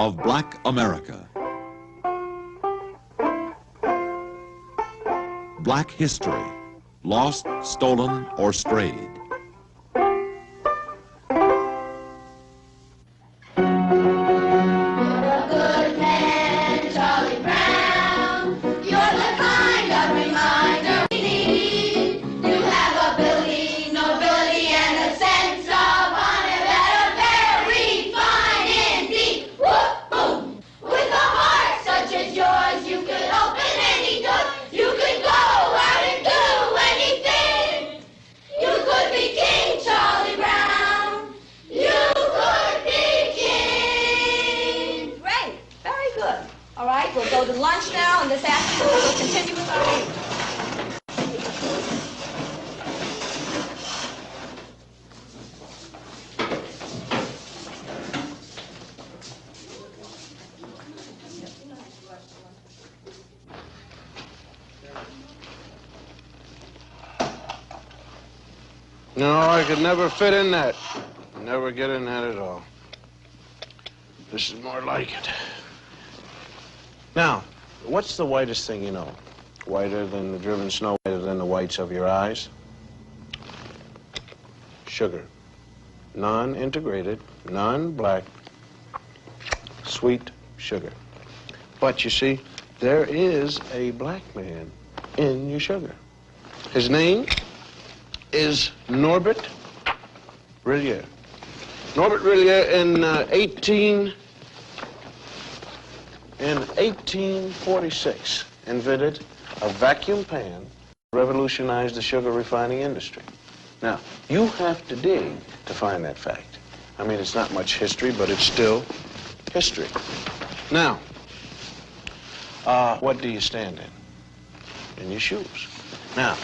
of Black America. Black history, lost, stolen, or strayed. We'll go to lunch now, and this afternoon we'll continue with our meeting. No, I could never fit in that. Never get in that at all. This is more like it. Now, what's the whitest thing you know? Whiter than the driven snow, whiter than the whites of your eyes? Sugar. Non-integrated, non-black, sweet sugar. But you see, there is a black man in your sugar. His name is Norbert Rillier. Norbert Rillier in 1846 invented a vacuum pan, revolutionized the sugar refining industry. Now, you have to dig to find that fact. I mean, it's not much history, but it's still history. Now, what do you stand in? In your shoes. Now,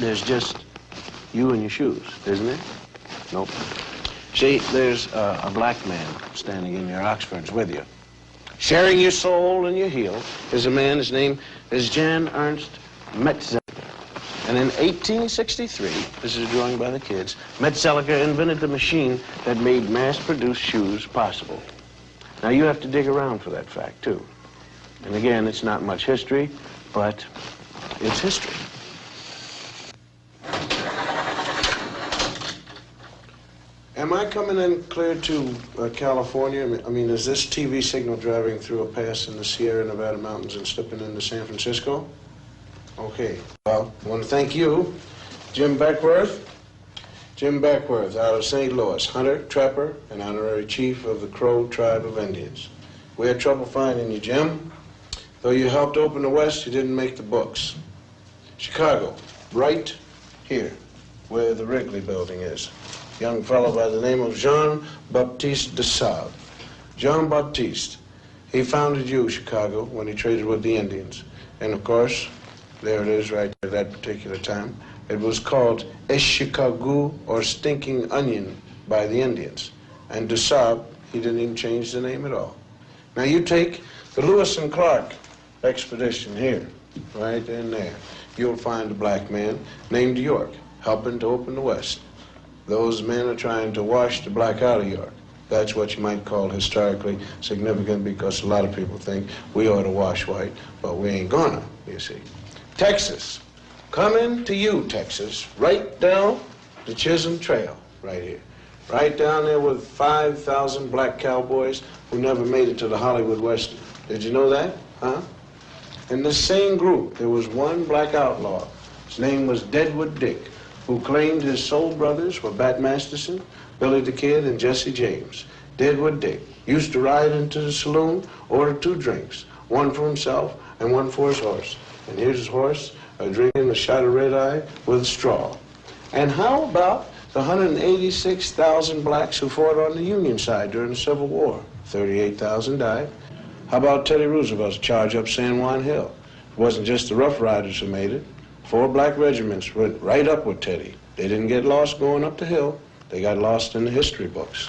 there's just you and your shoes, isn't there? Nope. See, there's a black man standing in your Oxfords with you. Sharing your soul and your heel is a man, his name is Jan Ernst Metzelger. And in 1863, this is a drawing by the kids, Metzelger invented the machine that made mass-produced shoes possible. Now, you have to dig around for that fact, too. And again, it's not much history, but it's history. Am I coming in clear to California? I mean, is this TV signal driving through a pass in the Sierra Nevada mountains and slipping into San Francisco? Okay. Well, I want to thank you, Jim Beckworth. Jim Beckworth out of St. Louis, hunter, trapper, and honorary chief of the Crow tribe of Indians. We had trouble finding you, Jim. Though you helped open the West, you didn't make the books. Chicago, right here, where the Wrigley building is. Young fellow by the name of Jean-Baptiste de Sable. Jean-Baptiste, he founded you, Chicago, when he traded with the Indians. And of course, there it is right there at that particular time. It was called Chicago, or Stinking Onion, by the Indians. And de Sable, he didn't even change the name at all. Now you take the Lewis and Clark expedition here, right in there. You'll find a black man named York, helping to open the West. Those men are trying to wash the black out of York. That's what you might call historically significant, because a lot of people think we ought to wash white, but we ain't gonna, you see. Texas. Coming to you, Texas, right down the Chisholm Trail, right here. Right down there with 5,000 black cowboys who never made it to the Hollywood Western. Did you know that? Huh? In the same group, there was one black outlaw. His name was Deadwood Dick, who claimed his soul brothers were Bat Masterson, Billy the Kid, and Jesse James. Deadwood Dick used to ride into the saloon, order 2 drinks, one for himself and one for his horse. And here's his horse drinking a shot of red-eye with a straw. And how about the 186,000 blacks who fought on the Union side during the Civil War? 38,000 died. How about Teddy Roosevelt's charge up San Juan Hill? It wasn't just the Rough Riders who made it. 4 black regiments went right up with Teddy. They didn't get lost going up the hill. They got lost in the history books.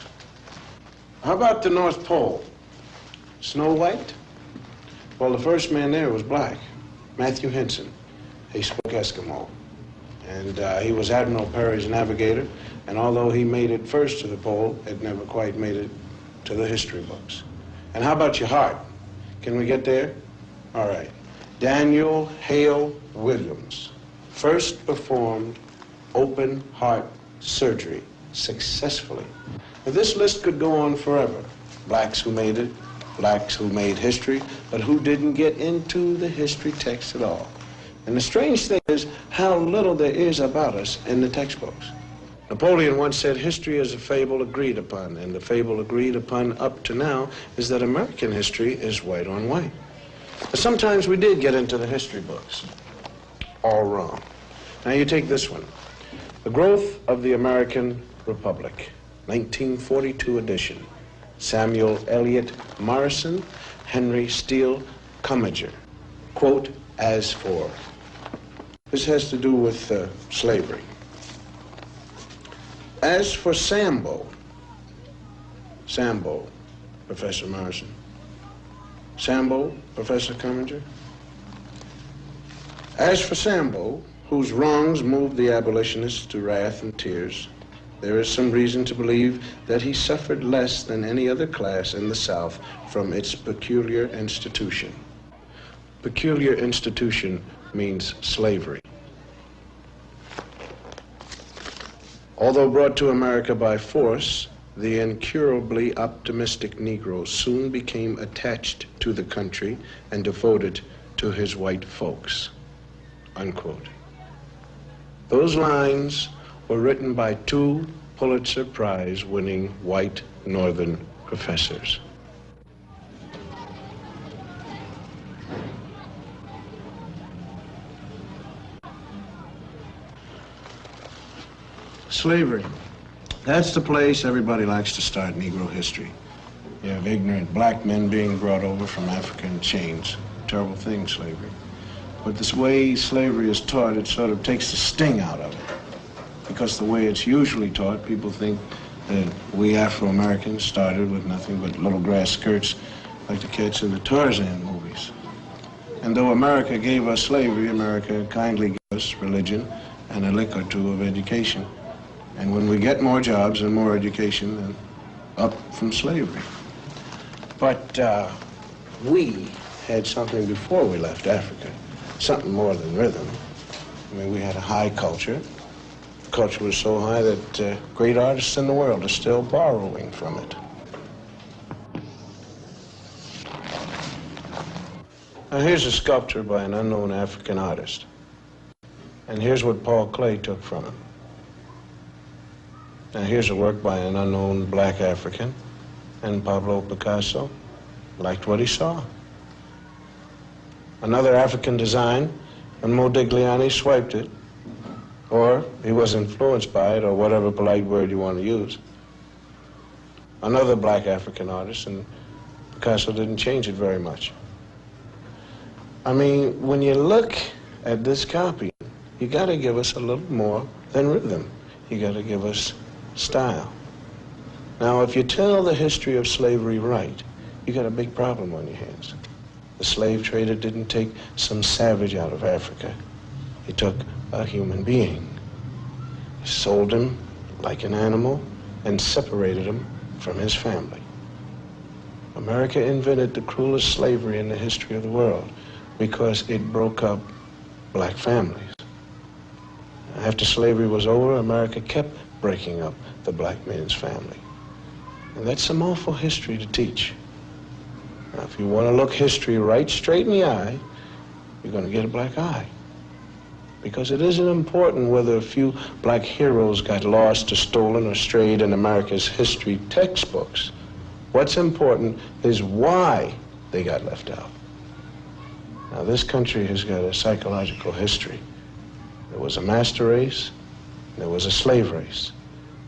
How about the North Pole? Snow White? Well, the first man there was black, Matthew Henson. He spoke Eskimo. And he was Admiral Perry's navigator. And although he made it first to the pole, it never quite made it to the history books. And how about your heart? Can we get there? All right. Daniel Hale Williams first performed open heart surgery successfully. Now, this list could go on forever. Blacks who made it, blacks who made history, but who didn't get into the history text at all. And the strange thing is how little there is about us in the textbooks. Napoleon once said history is a fable agreed upon, and the fable agreed upon up to now is that American history is white on white. But sometimes we did get into the history books. All wrong. Now you take this one. The Growth of the American Republic, 1942 edition. Samuel Eliot Morrison, Henry Steele Commager. Quote, as for. This has to do with slavery. As for Sambo, Professor Morrison. Sambo, Professor Commager. As for Sambo, whose wrongs moved the abolitionists to wrath and tears, there is some reason to believe that he suffered less than any other class in the South from its peculiar institution. Peculiar institution means slavery. Although brought to America by force, the incurably optimistic Negro soon became attached to the country and devoted to his white folks. Unquote. Those lines were written by two Pulitzer Prize-winning white Northern professors. Slavery. That's the place everybody likes to start Negro history. You have ignorant black men being brought over from Africa in chains. Terrible thing, slavery. But this way slavery is taught, it sort of takes the sting out of it. Because the way it's usually taught, people think that we Afro-Americans started with nothing but little grass skirts like the kids in the Tarzan movies. And though America gave us slavery, America kindly gave us religion and a lick or two of education. And when we get more jobs and more education, then up from slavery. But we had something before we left Africa, something more than rhythm. I mean, we had a high culture. The culture was so high that great artists in the world are still borrowing from it. Now, here's a sculpture by an unknown African artist. And here's what Paul Klee took from him. Now, here's a work by an unknown black African, and Pablo Picasso liked what he saw. Another African design, and Modigliani swiped it, or he was influenced by it, or whatever polite word you want to use. Another black African artist, and Picasso didn't change it very much. I mean, when you look at this copy, you got to give us a little more than rhythm. You got to give us style. Now, if you tell the history of slavery right, you got a big problem on your hands. The slave trader didn't take some savage out of Africa. He took a human being. He sold him like an animal and separated him from his family. America invented the cruelest slavery in the history of the world because it broke up black families. After slavery was over, America kept breaking up the black man's family. And that's some awful history to teach. Now, if you want to look history right straight in the eye, you're going to get a black eye. Because it isn't important whether a few black heroes got lost or stolen or strayed in America's history textbooks. What's important is why they got left out. Now, this country has got a psychological history. There was a master race, there was a slave race.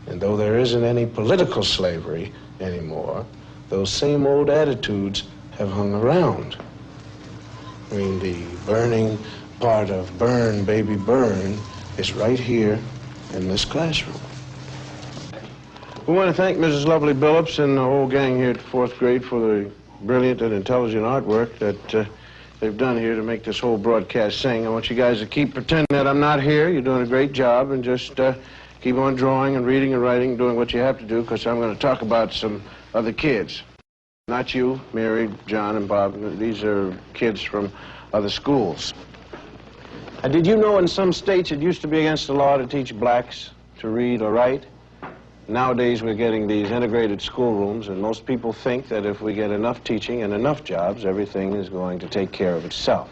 And though there isn't any political slavery anymore, those same old attitudes have hung around. I mean, the burning part of Burn, Baby Burn is right here in this classroom. We want to thank Mrs. Lovely Billups and the whole gang here at the 4th grade for the brilliant and intelligent artwork that they've done here to make this whole broadcast sing. I want you guys to keep pretending that I'm not here. You're doing a great job, and just keep on drawing and reading and writing, doing what you have to do, because I'm going to talk about some other kids. Not you, Mary, John, and Bob. These are kids from other schools. And did you know in some states it used to be against the law to teach blacks to read or write? Nowadays we're getting these integrated schoolrooms, and most people think that if we get enough teaching and enough jobs, everything is going to take care of itself.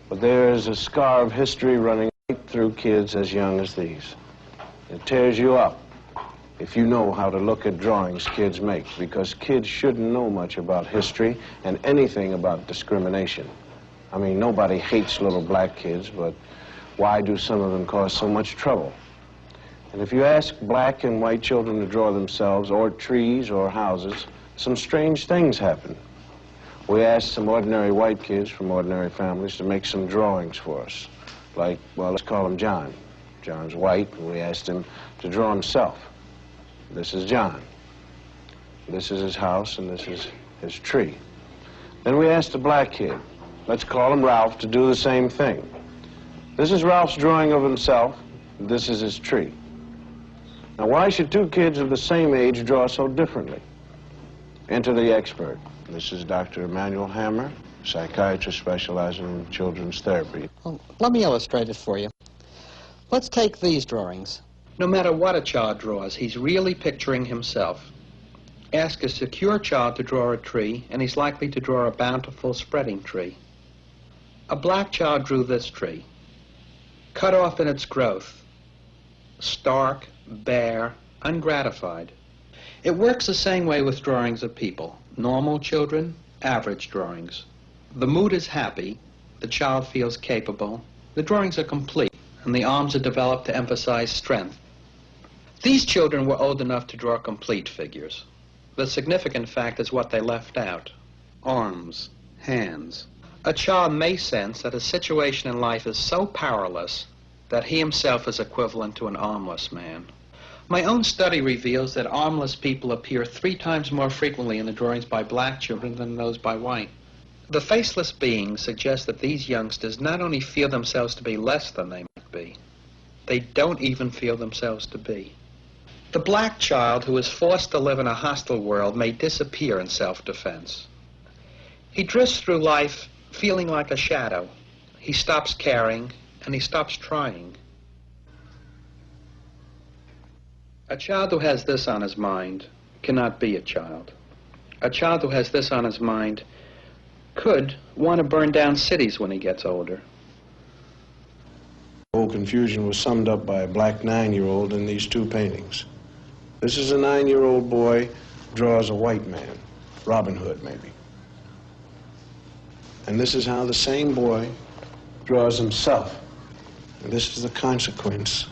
But there is a scar of history running right through kids as young as these. It tears you up if you know how to look at drawings kids make, because kids shouldn't know much about history and anything about discrimination. I mean, nobody hates little black kids, but why do some of them cause so much trouble? And if you ask black and white children to draw themselves, or trees, or houses, some strange things happen. We asked some ordinary white kids from ordinary families to make some drawings for us. Like, well, let's call him John. John's white, and we asked him to draw himself. This is John. This is his house, and this is his tree. Then we asked a black kid, let's call him Ralph, to do the same thing. This is Ralph's drawing of himself. This is his tree. Now, why should two kids of the same age draw so differently? Enter the expert. This is Dr. Emmanuel Hammer, psychiatrist specializing in children's therapy. Well, let me illustrate it for you. Let's take these drawings. No matter what a child draws, he's really picturing himself. Ask a secure child to draw a tree, and he's likely to draw a bountiful, spreading tree. A black child drew this tree, cut off in its growth, stark, bare, ungratified. It works the same way with drawings of people. Normal children, average drawings. The mood is happy, the child feels capable, the drawings are complete, and the arms are developed to emphasize strength. These children were old enough to draw complete figures. The significant fact is what they left out: arms, hands. A child may sense that a situation in life is so powerless that he himself is equivalent to an armless man. My own study reveals that armless people appear 3 times more frequently in the drawings by black children than those by white. The faceless beings suggest that these youngsters not only feel themselves to be less than they might be, they don't even feel themselves to be. The black child who is forced to live in a hostile world may disappear in self-defense. He drifts through life feeling like a shadow. He stops caring, and he stops trying. A child who has this on his mind cannot be a child. A child who has this on his mind could want to burn down cities when he gets older. The whole confusion was summed up by a black 9-year-old in these 2 paintings. This is a 9-year-old boy draws a white man, Robin Hood maybe. And this is how the same boy draws himself. And this is the consequence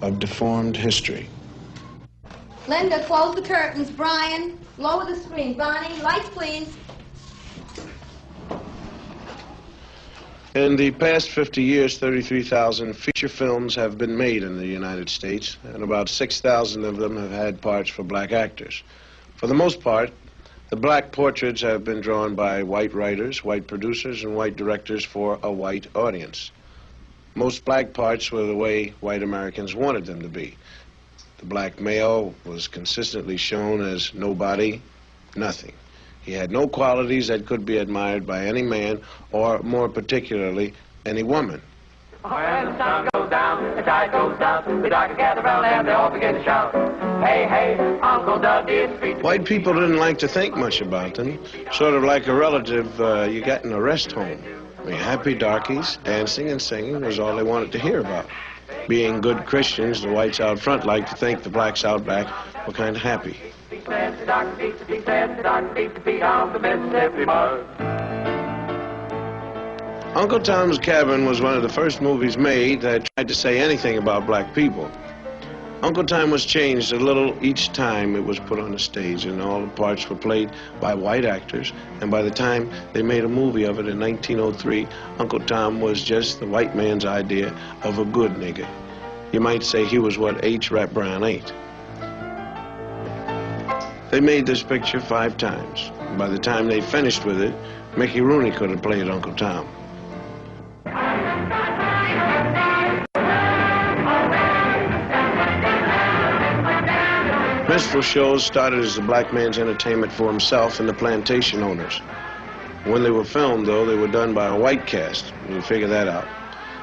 of deformed history. Linda, close the curtains. Brian, lower the screen. Bonnie, lights, please. In the past 50 years, 33,000 feature films have been made in the United States, and about 6,000 of them have had parts for black actors. For the most part, the black portraits have been drawn by white writers, white producers, and white directors for a white audience. Most black parts were the way white Americans wanted them to be. The black male was consistently shown as nobody, nothing. He had no qualities that could be admired by any man, or more particularly, any woman. When the sun goes down, the tide goes down, the dark gather round and they all begin to shout, hey, hey, Uncle Dudley is free to... White people didn't like to think much about them, sort of like a relative you got in a rest home. I mean, happy darkies, dancing and singing was all they wanted to hear about. Being good Christians, the whites out front liked to think the blacks out back were kind of happy. Uncle Tom's Cabin was one of the first movies made that tried to say anything about black people. Uncle Tom was changed a little each time it was put on the stage, and all the parts were played by white actors, and by the time they made a movie of it in 1903, Uncle Tom was just the white man's idea of a good nigger. You might say he was what H. Rap Brown ain't. They made this picture 5 times. And by the time they finished with it, Mickey Rooney could have played Uncle Tom. Minstrel shows started as the black man's entertainment for himself and the plantation owners. When they were filmed, though, they were done by a white cast. You figure that out.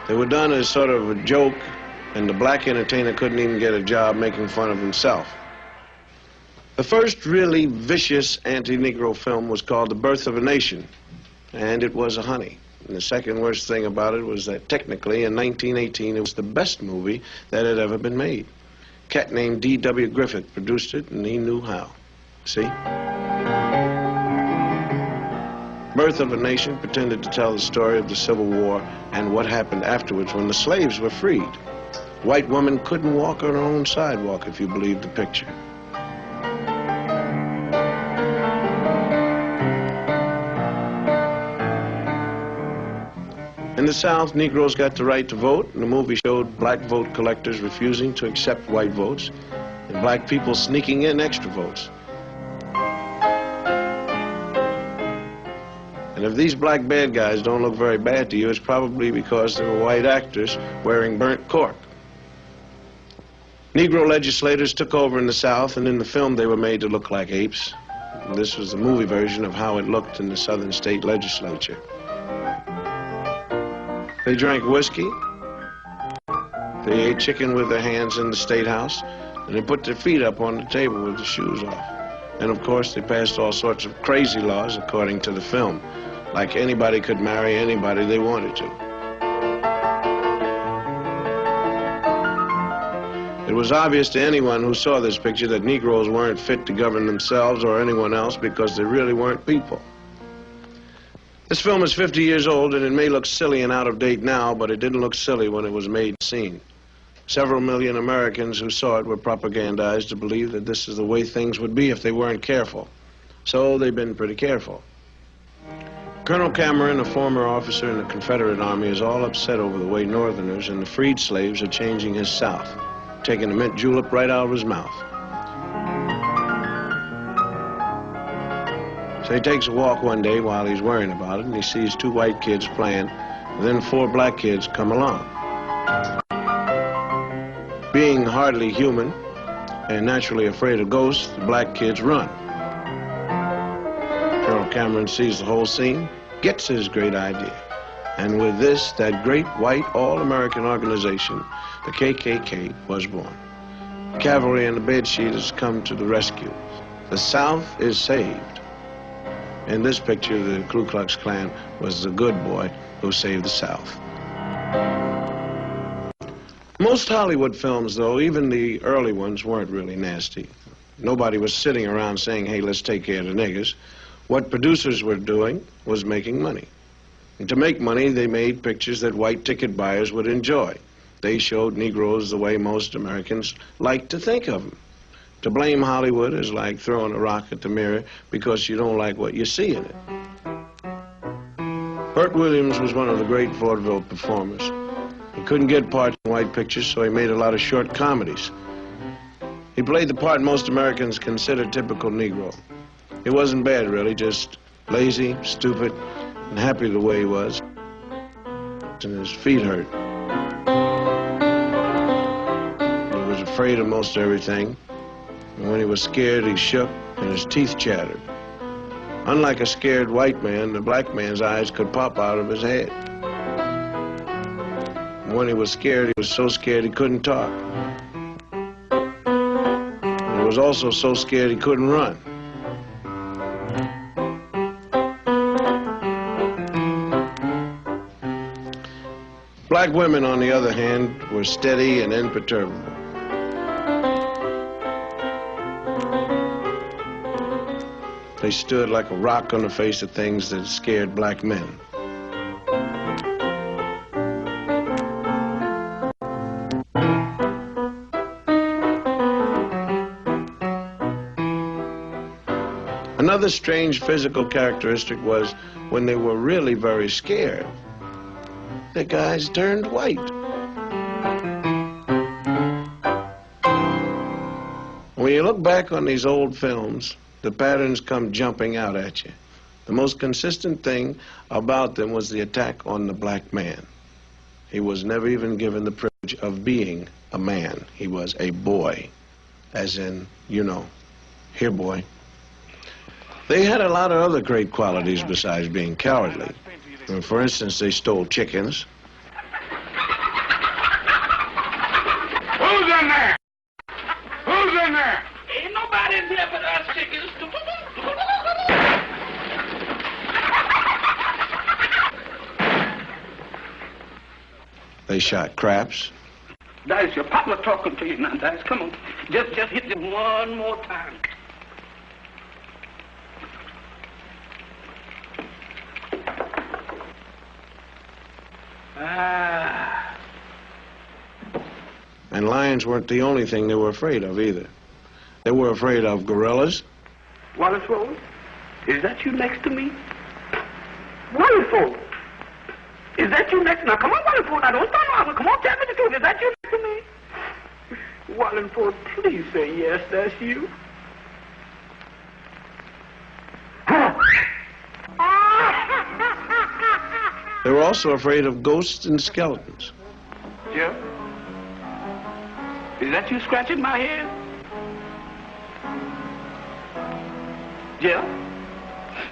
They were done as sort of a joke, and the black entertainer couldn't even get a job making fun of himself. The first really vicious anti-Negro film was called The Birth of a Nation, and it was a honey. And the second worst thing about it was that technically in 1918 it was the best movie that had ever been made. A cat named D.W. Griffith produced it, and he knew how. See? Birth of a Nation pretended to tell the story of the Civil War and what happened afterwards when the slaves were freed. White women couldn't walk on her own sidewalk, if you believe the picture. In the South, Negroes got the right to vote, and the movie showed black vote collectors refusing to accept white votes, and black people sneaking in extra votes. And if these black bad guys don't look very bad to you, it's probably because they were white actors wearing burnt cork. Negro legislators took over in the South, and in the film they were made to look like apes. And this was the movie version of how it looked in the Southern state legislature. They drank whiskey, they ate chicken with their hands in the State House, and they put their feet up on the table with their shoes off. And of course they passed all sorts of crazy laws according to the film, like anybody could marry anybody they wanted to. It was obvious to anyone who saw this picture that Negroes weren't fit to govern themselves or anyone else because they really weren't people. This film is 50 years old, and it may look silly and out of date now, but it didn't look silly when it was made and seen. Several million Americans who saw it were propagandized to believe that this is the way things would be if they weren't careful. So they've been pretty careful. Colonel Cameron, a former officer in the Confederate Army, is all upset over the way Northerners and the freed slaves are changing his South, taking a mint julep right out of his mouth. So he takes a walk one day while he's worrying about it, and he sees two white kids playing, and then four black kids come along. Being hardly human and naturally afraid of ghosts, the black kids run. Colonel Cameron sees the whole scene, gets his great idea, and with this, that great white all-American organization, the KKK, was born. Cavalry and the bedsheet has come to the rescue. The South is saved. In this picture, the Ku Klux Klan was the good boy who saved the South. Most Hollywood films, though, even the early ones, weren't really nasty. Nobody was sitting around saying, hey, let's take care of the niggers. What producers were doing was making money. And to make money, they made pictures that white ticket buyers would enjoy. They showed Negroes the way most Americans like to think of them. To blame Hollywood is like throwing a rock at the mirror because you don't like what you see in it. Burt Williams was one of the great vaudeville performers. He couldn't get parts in white pictures, so he made a lot of short comedies. He played the part most Americans consider typical Negro. He wasn't bad, really, just lazy, stupid, and happy the way he was. And his feet hurt. He was afraid of most everything. And when he was scared, he shook and his teeth chattered. Unlike a scared white man, the black man's eyes could pop out of his head. And when he was scared, he was so scared he couldn't talk. And he was also so scared he couldn't run. Black women, on the other hand, were steady and imperturbable. They stood like a rock on the face of things that scared black men. Another strange physical characteristic was when they were really very scared, the guys turned white. When you look back on these old films, the patterns come jumping out at you. The most consistent thing about them was the attack on the black man. He was never even given the privilege of being a man. He was a boy. as in, you know, here, boy. They had a lot of other great qualities besides being cowardly. For instance, they stole chickens. Who's in there? Who's in there? Ain't nobody in here but us chickens. They shot craps. Dice, your papa talking to you now, Dice. Come on. Just hit them one more time. Ah. And lions weren't the only thing they were afraid of either. They were afraid of gorillas. Wallace, is that you next to me? Wallace, is that you next? Now, come on, Wallace, now don't start laughing. Come on, tell me the truth. Is that you next to me? Wallace, please say yes, that's you. They were also afraid of ghosts and skeletons. Jeff? Is that you scratching my head? Jeff?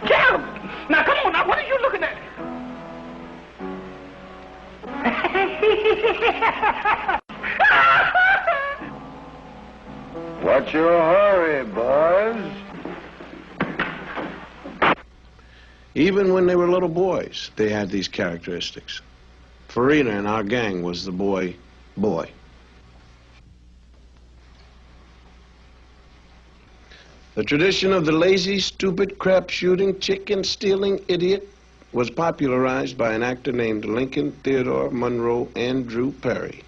Jeff! Now, come on, now, what are you looking at? What's your hurry, boys? Even when they were little boys, they had these characteristics. Farina in our gang was the boy. The tradition of the lazy, stupid, crap-shooting, chicken-stealing idiot was popularized by an actor named Lincoln Theodore Monroe Andrew Perry.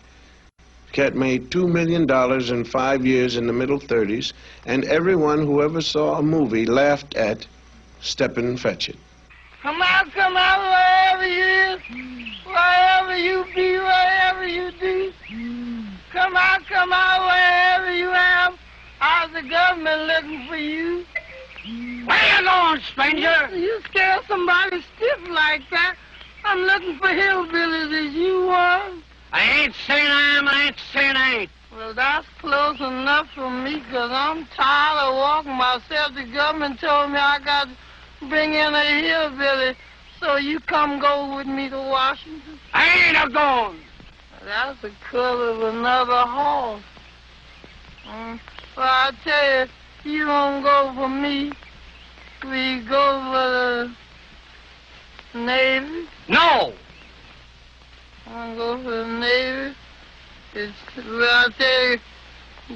Cat made $2 million in 5 years in the middle 30s, and everyone who ever saw a movie laughed at Steppin' Fetchit. Come out, wherever you is, wherever you be, wherever you do. Come out, wherever you am. How's the government looking for you? Where you going, stranger? You scare somebody stiff like that. I'm looking for hillbillies as you was. I ain't saying I am, I ain't saying I ain't. Well, that's close enough for me, 'cause I'm tired of walking myself. The government told me I got to bring in a hillbilly, so you come go with me to Washington. I ain't a-going. That's the color of another horse. Well, I tell you, you won't go for me. We go for the Navy. No. I want to go for the Navy. Well, I tell you,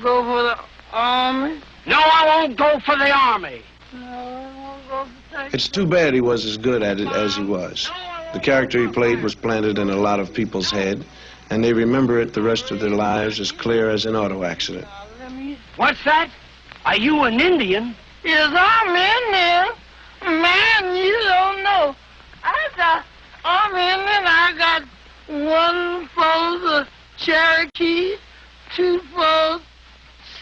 go for the Army. No, I won't go for the Army. No, I won't go for It's too bad he was as good at it as he was. The character he played was planted in a lot of people's head, and they remember it the rest of their lives as clear as an auto accident. What's that? Are you an Indian? Yes, I'm Indian. Man, you don't know. I'm Indian. I got 1 for Cherokee, 2 for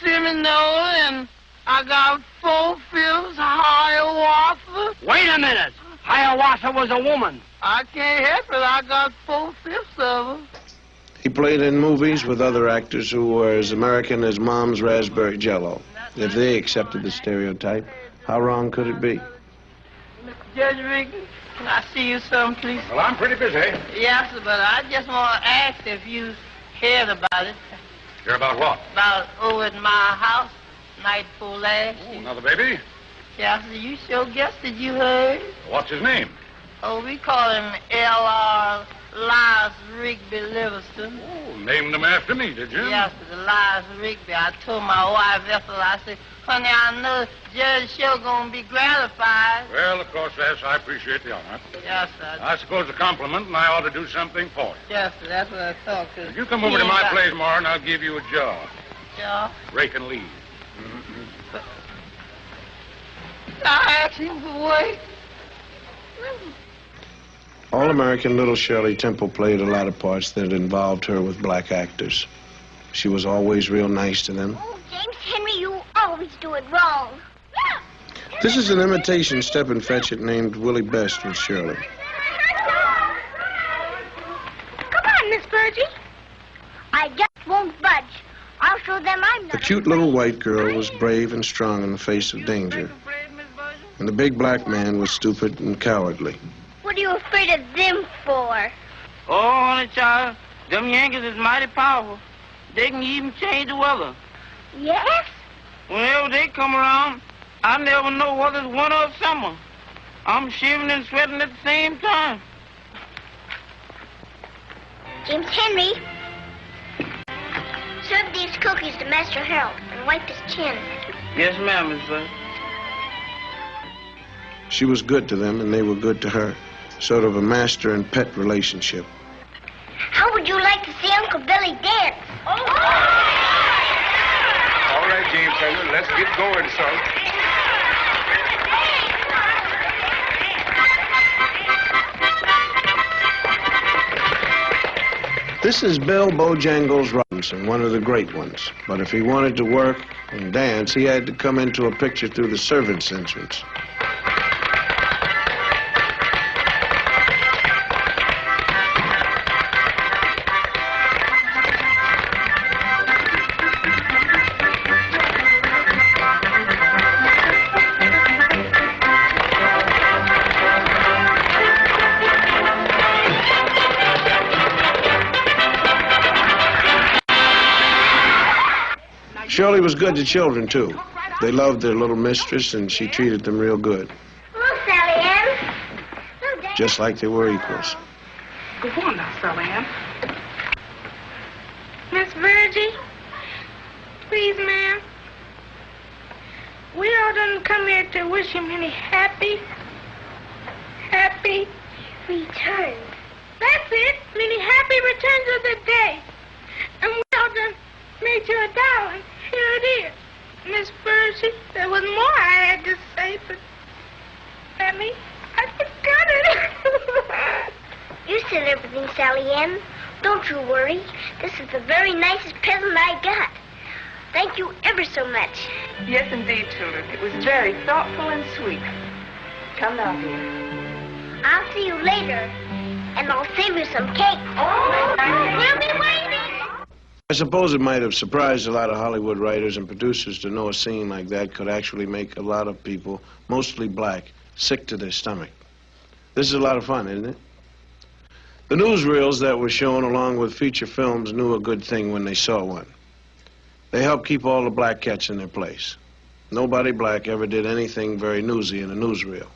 Seminole, and I got 4/5 Hiawatha. Wait a minute. Hiawatha was a woman. I can't help it. I got 4/5 of them. He played in movies with other actors who were as American as Mom's raspberry jello. If they accepted the stereotype, how wrong could it be? Judge Riggins, can I see you some, please? Well, I'm pretty busy. Yes, but I just want to ask if you heard about it. Hear about what? About over at my house, night before last. Oh, another baby? Yes, you sure guessed that you heard. What's his name? Oh, we call him L.R. Elias Rigby Livingston. Oh, named him after me, did you? Yes, Elias Rigby. I told my wife, Ethel, I said, honey, I know Judge sure gonna be gratified. Well, of course, yes, I appreciate the honor. Yes, sir. I suppose a compliment, and I ought to do something for you. Yes, sir, that's what I thought. If you come over to my place tomorrow, and I'll give you a job. Job? Raking leaves. I asked him for work. All-American little Shirley Temple played a lot of parts that involved her with black actors. She was always real nice to them. Oh, James Henry, you always do it wrong. This is an imitation Steppin' Fetchit named Willie Best with Shirley. Come on, Miss Virgie. I just won't budge. I'll show them I'm The cute little white girl was brave and strong in the face of danger, and the big black man was stupid and cowardly. What are you afraid of them for? Oh, honey child, them Yankees is mighty powerful. They can even change the weather. Yes? Whenever they come around, I never know whether it's winter or summer. I'm shivering and sweating at the same time. James Henry, serve these cookies to Master Harold and wipe his chin. Yes, ma'am, Miss Bud. She was good to them, and they were good to her. Sort of a master and pet relationship. How would you like to see Uncle Billy dance? All right, James Henry, let's get going, son. This is Bill Bojangles Robinson, one of the great ones. But if he wanted to work and dance, he had to come into a picture through the servants' entrance. Shirley was good to children, too. They loved their little mistress, and she treated them real good. Hello, Sally Ann. Hello, Dad. Just like they were equals. Go on now, Sally Ann. Miss Virgie, please, ma'am. We all done come here to wish him many happy returns. That's it, many happy returns of the day. And we all done made you a doll. Here it is. Miss Virgie, there was more I had to say, but Annie, I forgot it. You said everything, Sally Ann. Don't you worry. This is the very nicest present I got. Thank you ever so much. Yes, indeed, children. It was very thoughtful and sweet. Come now, dear. I'll see you later, and I'll save you some cake. We'll be waiting. I suppose it might have surprised a lot of Hollywood writers and producers to know a scene like that could actually make a lot of people, mostly black, sick to their stomach. This is a lot of fun, isn't it? The newsreels that were shown along with feature films knew a good thing when they saw one. They helped keep all the black cats in their place. Nobody black ever did anything very newsy in a newsreel.